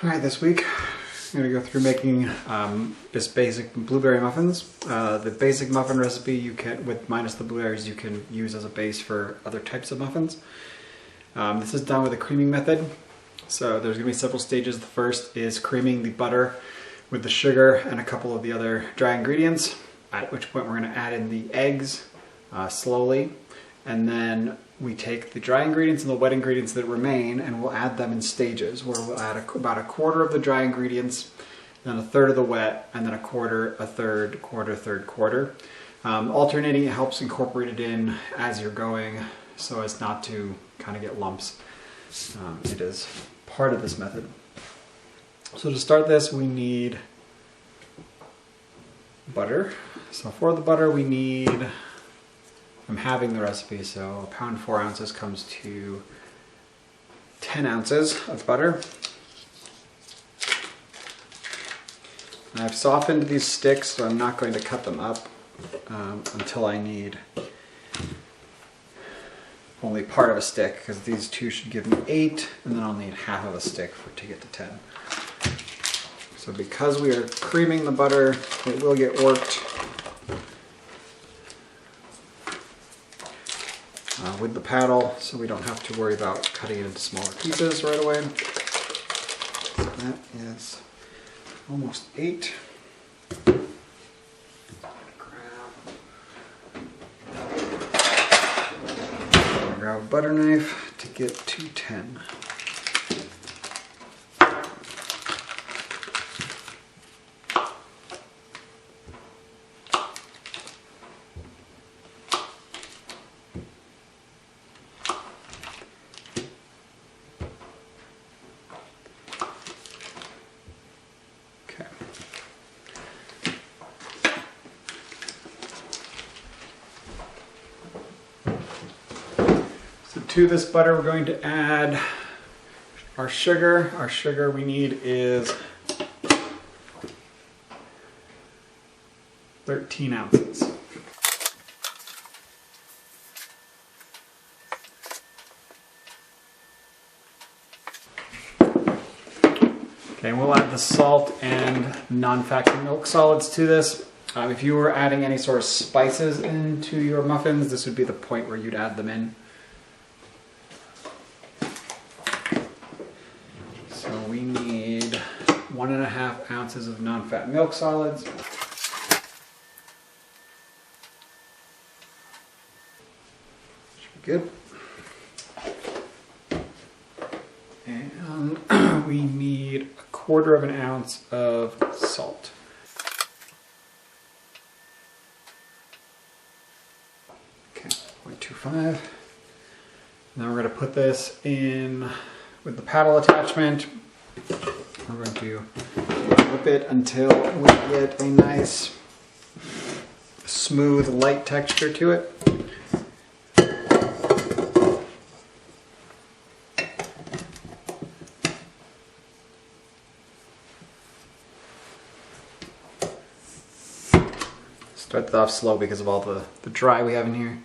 Alright, this week I'm going to go through making just basic blueberry muffins. The basic muffin recipe you can, with minus the blueberries, you can use as a base for other types of muffins. This is done with a creaming method. So there's going to be several stages. The first is creaming the butter with the sugar and a couple of the other dry ingredients, at which point we're going to add in the eggs slowly. And then we take the dry ingredients and the wet ingredients that remain and we'll add them in stages, where we'll add about a quarter of the dry ingredients, then a third of the wet, and then a quarter, a third, quarter, third, quarter. Alternating it helps incorporate it in as you're going so as not to kind of get lumps. It is part of this method. So to start this, we need butter. So for the butter we need, I'm having the recipe, so a pound 4 ounces comes to 10 ounces of butter. And I've softened these sticks, so I'm not going to cut them up until I need only part of a stick, because these two should give me 8, and then I'll need half of a stick to get to 10. So because we are creaming the butter, it will get worked with the paddle, so we don't have to worry about cutting it into smaller pieces right away. So that is almost 8. Grab a butter knife to get to 10. To this butter we're going to add our sugar. Our sugar we need is 13 ounces. Okay, and we'll add the salt and non-fat milk solids to this. If you were adding any sort of spices into your muffins, this would be the point where you'd add them in. We need 1.5 ounces of non-fat milk solids. Should be good. And we need 1/4 ounce of salt. Okay, 0.25. Now we're going to put this in with the paddle attachment. We're going to whip it until we get a nice, smooth, light texture to it. Start that off slow because of all the dry we have in here.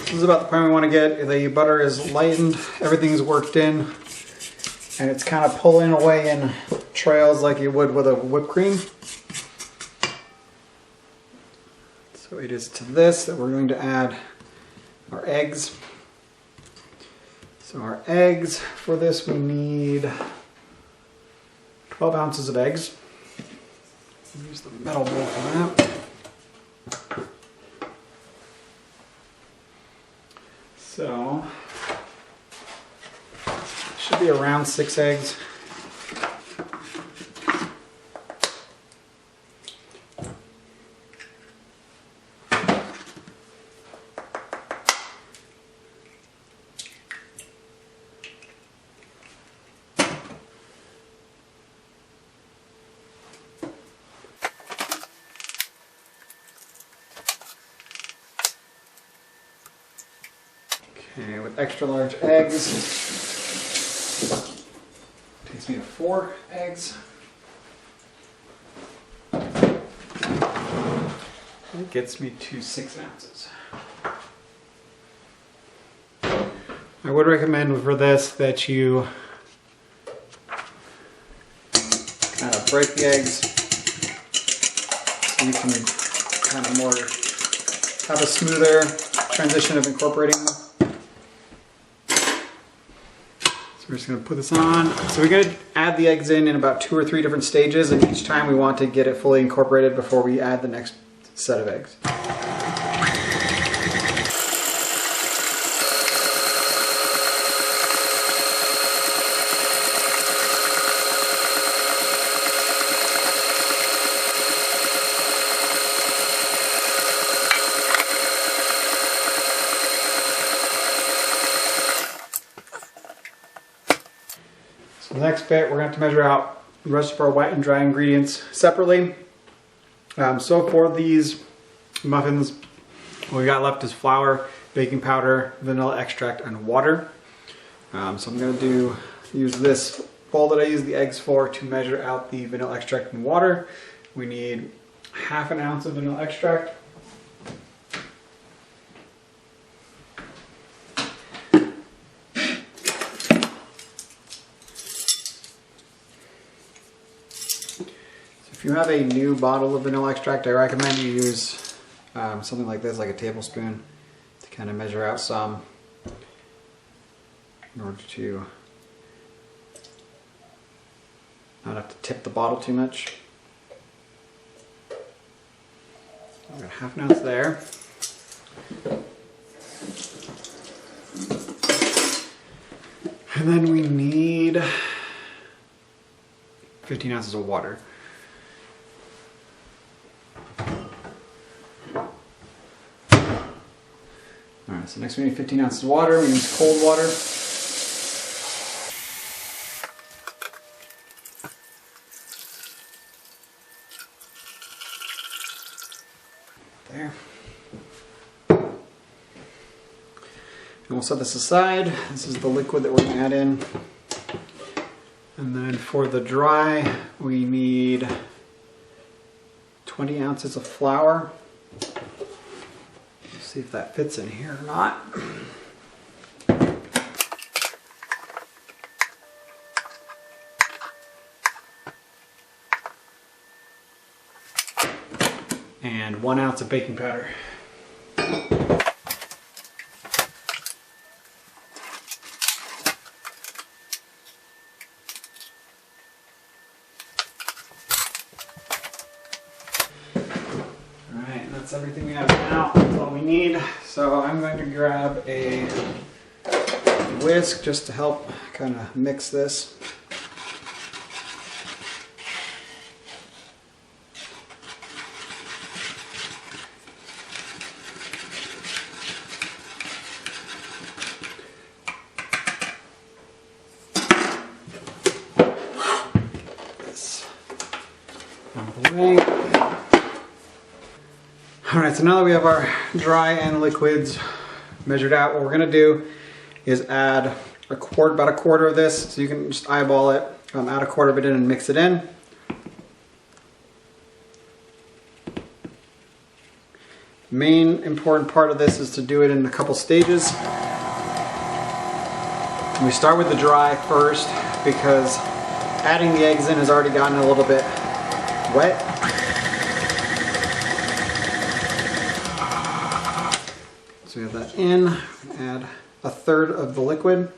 This is about the point we want to get. The butter is lightened, everything's worked in, and it's kind of pulling away in trails like you would with a whipped cream. So it is to this that we're going to add our eggs. So our eggs, for this we need 12 ounces of eggs. Use the metal bowl for that. So, should be around 6 eggs. Okay, with extra large eggs, takes me to 4 eggs. It gets me to 6 ounces. I would recommend for this that you kind of break the eggs so you can kind of more have a smoother transition of incorporating them. So we're just going to put this on. So we're going to add the eggs in about 2 or 3 different stages, and each time we want to get it fully incorporated before we add the next set of eggs. So the next bit, we're going to have to measure out the rest of our wet and dry ingredients separately. So for these muffins, what we got left is flour, baking powder, vanilla extract, and water. So I'm going to use this bowl that I use the eggs for to measure out the vanilla extract and water. We need ½ ounce of vanilla extract. If you have a new bottle of vanilla extract, I recommend you use something like this, like a tablespoon, to kind of measure out some in order to not have to tip the bottle too much. I've got ½ ounce there. And then we need 15 ounces of water. Alright, so next we need 15 ounces of water. We use cold water. There. And we'll set this aside. This is the liquid that we're going to add in. And then for the dry, we need 20 ounces of flour. See if that fits in here or not. And 1 ounce of baking powder. That's everything we have now. That's all we need. So I'm going to grab a whisk just to help kind of mix this. This out of the way. Alright, so now that we have our dry and liquids measured out, what we're going to do is add about a quarter of this, so you can just eyeball it, add a quarter of it in and mix it in. Main important part of this is to do it in a couple stages. We start with the dry first because adding the eggs in has already gotten a little bit wet. So we have that in, add 1/3 of the liquid.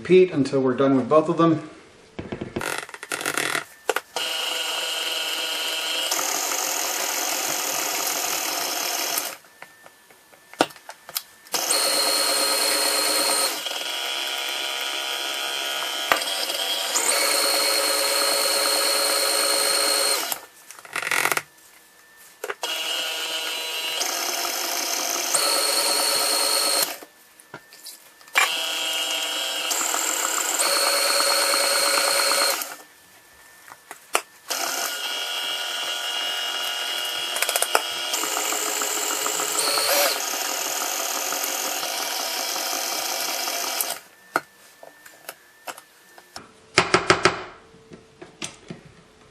repeat until we're done with both of them.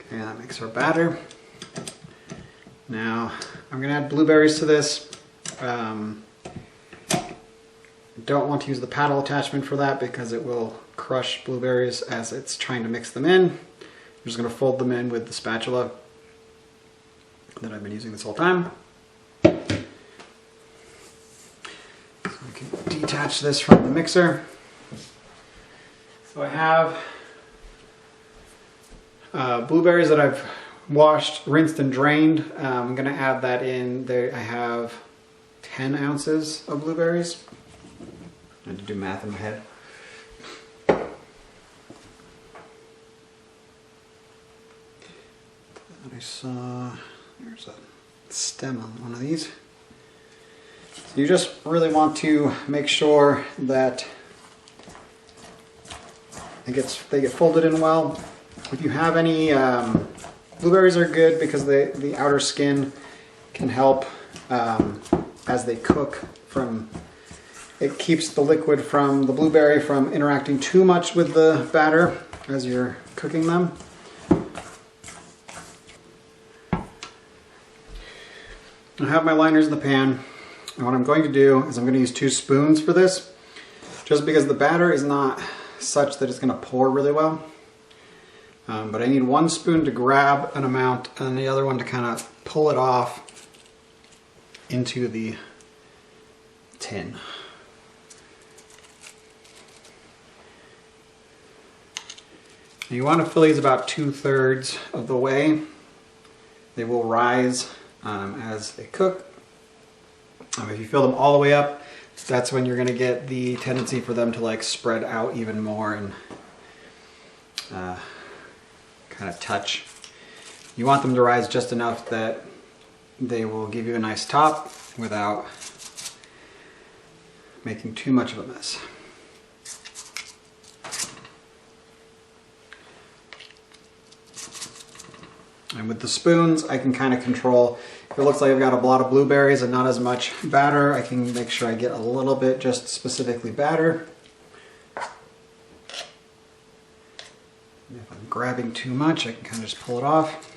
Okay, that makes our batter. Now I'm going to add blueberries to this. Don't want to use the paddle attachment for that because it will crush blueberries as it's trying to mix them in. I'm just going to fold them in with the spatula that I've been using this whole time. So I can detach this from the mixer. So I have blueberries that I've washed, rinsed, and drained. I'm going to add that in there. I have 10 ounces of blueberries. I had to do math in my head. I saw, there's a stem on one of these. So you just really want to make sure that they get folded in well. If you have any, blueberries are good because the outer skin can help as they cook it keeps the liquid from the blueberry from interacting too much with the batter as you're cooking them. I have my liners in the pan, and what I'm going to do is I'm going to use 2 spoons for this, just because the batter is not such that it's going to pour really well. But I need 1 spoon to grab an amount and the other one to kind of pull it off into the tin. You want to fill these about 2/3 of the way. They will rise as they cook. If you fill them all the way up, that's when you're going to get the tendency for them to like spread out even more and kind of touch. You want them to rise just enough that they will give you a nice top without making too much of a mess. And with the spoons, I can kind of control, if it looks like I've got a lot of blueberries and not as much batter, I can make sure I get a little bit just specifically batter. And if I'm grabbing too much, I can kind of just pull it off.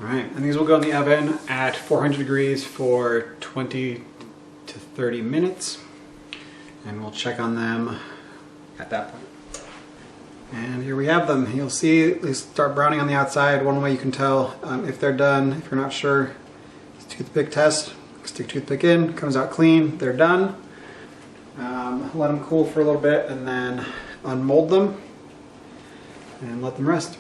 Alright, and these will go in the oven at 400 degrees for 20 to 30 minutes. And we'll check on them at that point. And here we have them. You'll see they start browning on the outside. One way you can tell if they're done, if you're not sure, toothpick test. Stick toothpick in, comes out clean, they're done. Let them cool for a little bit and then unmold them and let them rest.